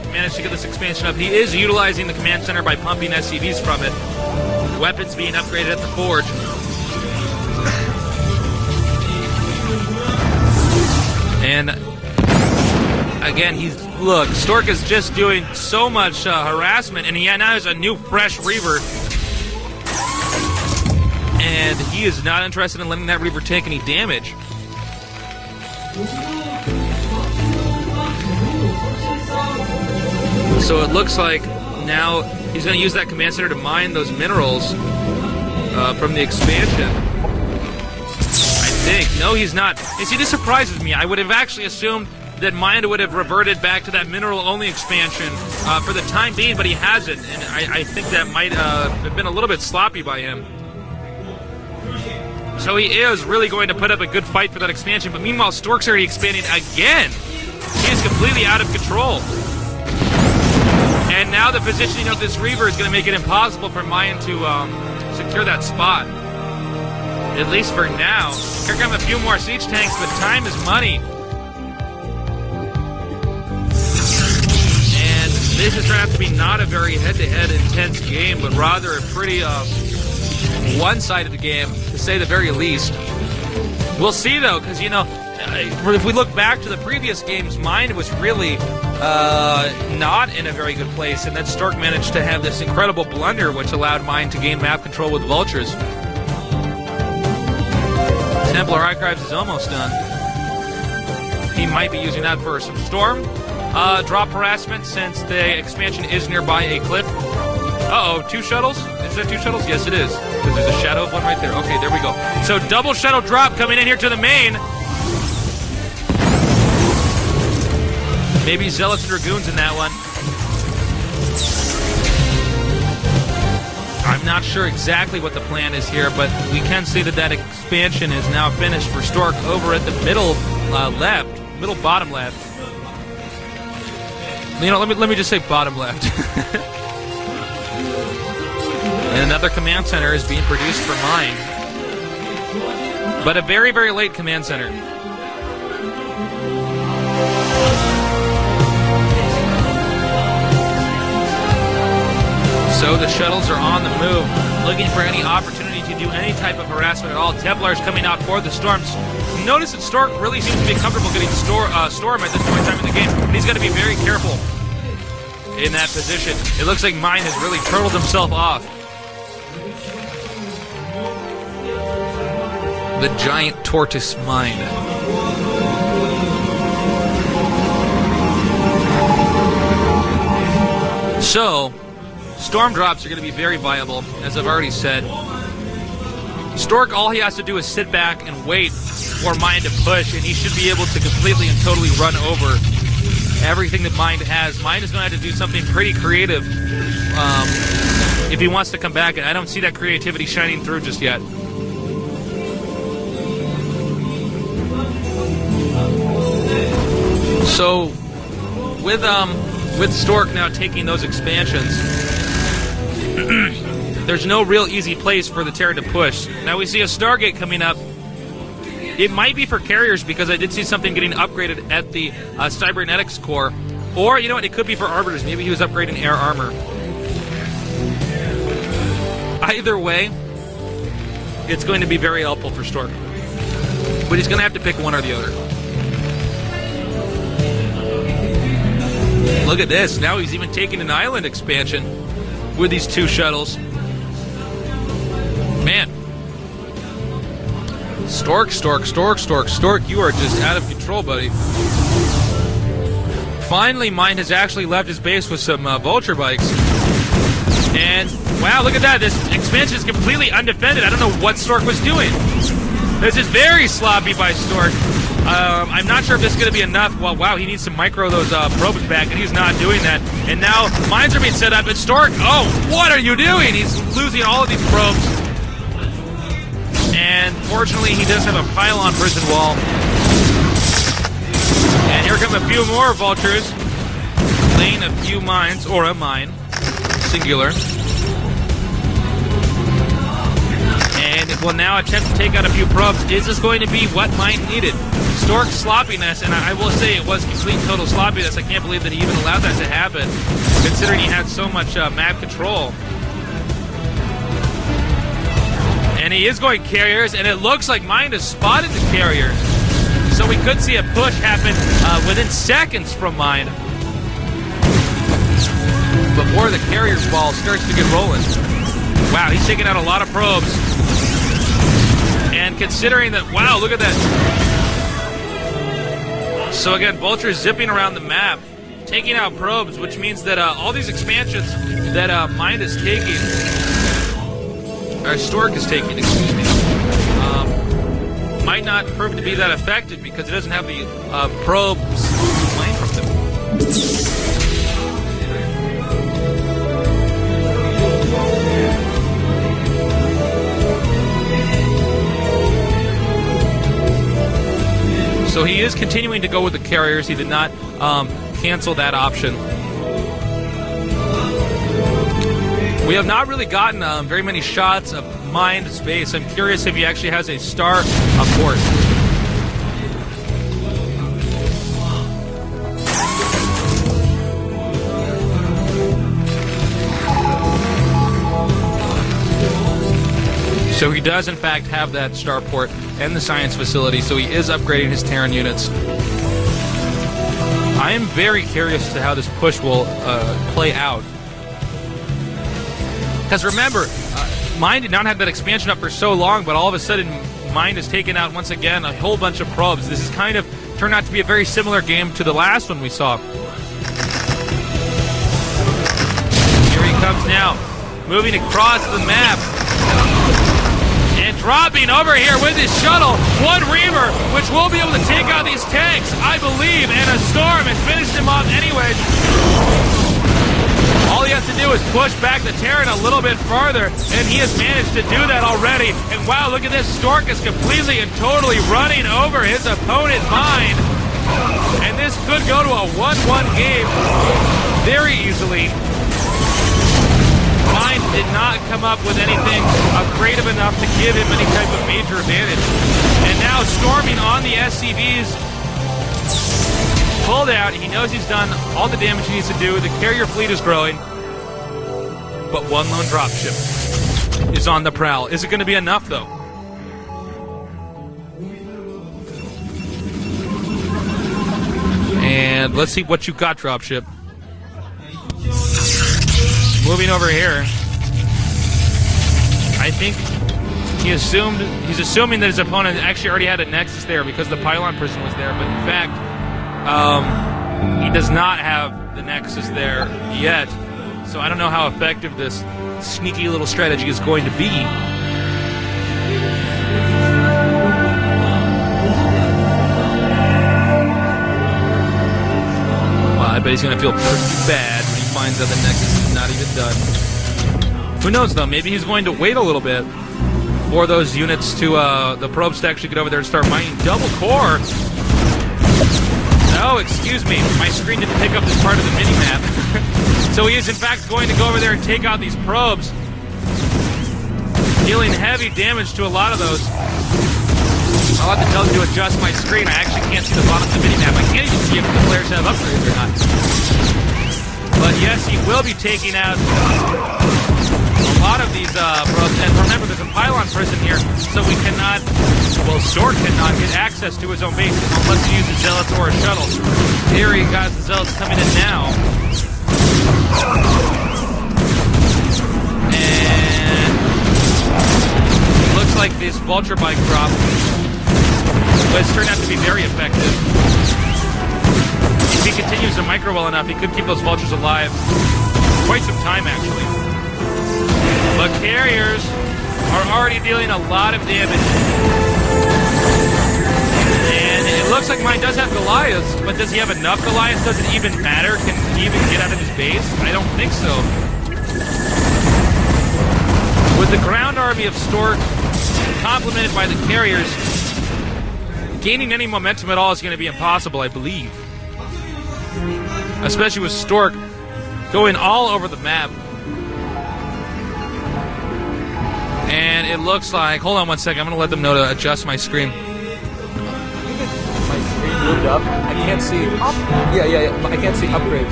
managed to get this expansion up. He is utilizing the command center by pumping SCVs from it. Weapons being upgraded at the forge. And again, look, Stork is just doing so much harassment, and he now has a new fresh Reaver. And he is not interested in letting that Reaver take any damage. So it looks like now he's going to use that command center to mine those minerals from the expansion. I think. No, he's not. You see, this surprises me. I would have actually assumed that Mind would have reverted back to that mineral-only expansion for the time being, but he hasn't. And I think that might have been a little bit sloppy by him. So he is really going to put up a good fight for that expansion. But meanwhile, Stork's already expanding again. He is completely out of control. And now the positioning of this Reaver is going to make it impossible for Mayan to secure that spot. At least for now. Here come a few more siege tanks, but time is money. And this is going to have to be not a very head-to-head intense game, but rather a pretty one-sided game, to say the very least. We'll see, though, because, you know, if we look back to the previous games, Mind was really not in a very good place, and then Stork managed to have this incredible blunder which allowed Mind to gain map control with Vultures. Templar Archives is almost done. He might be using that for some Storm drop harassment, since the expansion is nearby a cliff. Uh-oh, 2 shuttles? Is that 2 shuttles? Yes, it is. Because there's a shadow of one right there. Okay, there we go. So double shuttle drop coming in here to the main. Maybe Zealots and Dragoons in that one. I'm not sure exactly what the plan is here, but we can see that that expansion is now finished for Stork over at the middle bottom left. You know, let me just say bottom left. And another command center is being produced for Mine. But a very, very late command center. So the shuttles are on the move, looking for any opportunity to do any type of harassment at all. Templars coming out for the Storms. Notice that Stork really seems to be comfortable getting Storm at this point in time in the game, but he's got to be very careful in that position. It looks like Mine has really turtled himself off. The giant tortoise Mine. So, Storm drops are going to be very viable, as I've already said. Stork, all he has to do is sit back and wait for Mind to push, and he should be able to completely and totally run over everything that Mind has. Mind is going to have to do something pretty creative if he wants to come back, and I don't see that creativity shining through just yet. So, with Stork now taking those expansions, there's no real easy place for the Terran to push. Now we see a Stargate coming up. It might be for carriers, because I did see something getting upgraded at the cybernetics core. Or, you know what, it could be for arbiters. Maybe he was upgrading air armor. Either way, it's going to be very helpful for Stork. But he's going to have to pick one or the other. Look at this. Now he's even taking an island expansion with these 2 shuttles. Man. Stork, you are just out of control, buddy. Finally, Mind has actually left his base with some Vulture bikes. And, wow, look at that. This expansion is completely undefended. I don't know what Stork was doing. This is very sloppy by Stork. I'm not sure if this is going to be enough. Well, wow, he needs to micro those probes back, and he's not doing that. And now mines are being set up, and Stork, oh, what are you doing? He's losing all of these probes. And fortunately, he does have a pylon prison wall. And here come a few more Vultures, laying a few mines, or a mine, singular. And And will now attempt to take out a few probes. Is this going to be what Mind needed? Stork's sloppiness, and I will say it was complete total sloppiness. I can't believe that he even allowed that to happen, considering he had so much map control. And he is going carriers, and it looks like Mind has spotted the carriers. So we could see a push happen within seconds from Mind before the carrier's ball starts to get rolling. Wow, he's taking out a lot of probes. And considering that, wow, look at that. So again, Vulture's zipping around the map, taking out probes, which means that all these expansions that Mind is taking, or Stork is taking, excuse me, might not prove to be that effective because it doesn't have the probes flying from them. So he is continuing to go with the carriers. He did not cancel that option. We have not really gotten very many shots of Mind space. I'm curious if he actually has a star port. So he does, in fact, have that starport and the science facility, so he is upgrading his Terran units. I am very curious as to how this push will play out. Because remember, Mind did not have that expansion up for so long, but all of a sudden, Mind has taken out, once again, a whole bunch of probes. This has kind of turned out to be a very similar game to the last one we saw. Here he comes now, moving across the map. And dropping over here with his shuttle, one Reaver, which will be able to take out these tanks, I believe, and a Storm has finished him off anyways. All he has to do is push back the Terran a little bit farther, and he has managed to do that already. And wow, look at this, Stork is completely and totally running over his opponent Mind. And this could go to a 1-1 game very easily. Mind did not come up with anything creative enough to give him any type of major advantage. And now storming on the SCVs. Pulled out. He knows he's done all the damage he needs to do. The carrier fleet is growing. But one lone dropship is on the prowl. Is it going to be enough, though? And let's see what you got, dropship. Moving over here, I think he's assuming that his opponent actually already had a Nexus there because the pylon prison was there, but in fact, he does not have the Nexus there yet. So I don't know how effective this sneaky little strategy is going to be. Well, I bet he's going to feel pretty bad when he finds out the Nexus is not even done. Who knows, though? Maybe he's going to wait a little bit for those units to, the probes to actually get over there and start mining double core. Oh, excuse me. My screen didn't pick up this part of the mini-map. So he is, in fact, going to go over there and take out these probes, dealing heavy damage to a lot of those. I'll have to tell him to adjust my screen. I actually can't see the bottom of the mini-map. I can't even see if the players have upgrades or not. But yes, he will be taking out a lot of these probes. And remember, there's a pylon prison here, so we cannot, well, Stork cannot get access to his own base unless he uses Zealots or a shuttle. Here he got the Zealots coming in now. And it looks like this Vulture Bike drop has turned out to be very effective. If he continues to micro well enough, he could keep those Vultures alive quite some time, actually. But carriers are already dealing a lot of damage. And it looks like mine does have Goliaths, but does he have enough Goliaths? Does it even matter? Can he even get out of his base? I don't think so. With the ground army of Stork complemented by the carriers, gaining any momentum at all is going to be impossible, I believe. Especially with Stork going all over the map. And it looks like, hold on one second, I'm going to let them know to adjust my screen. My screen moved up. I can't see. Yeah. I can't see upgrades.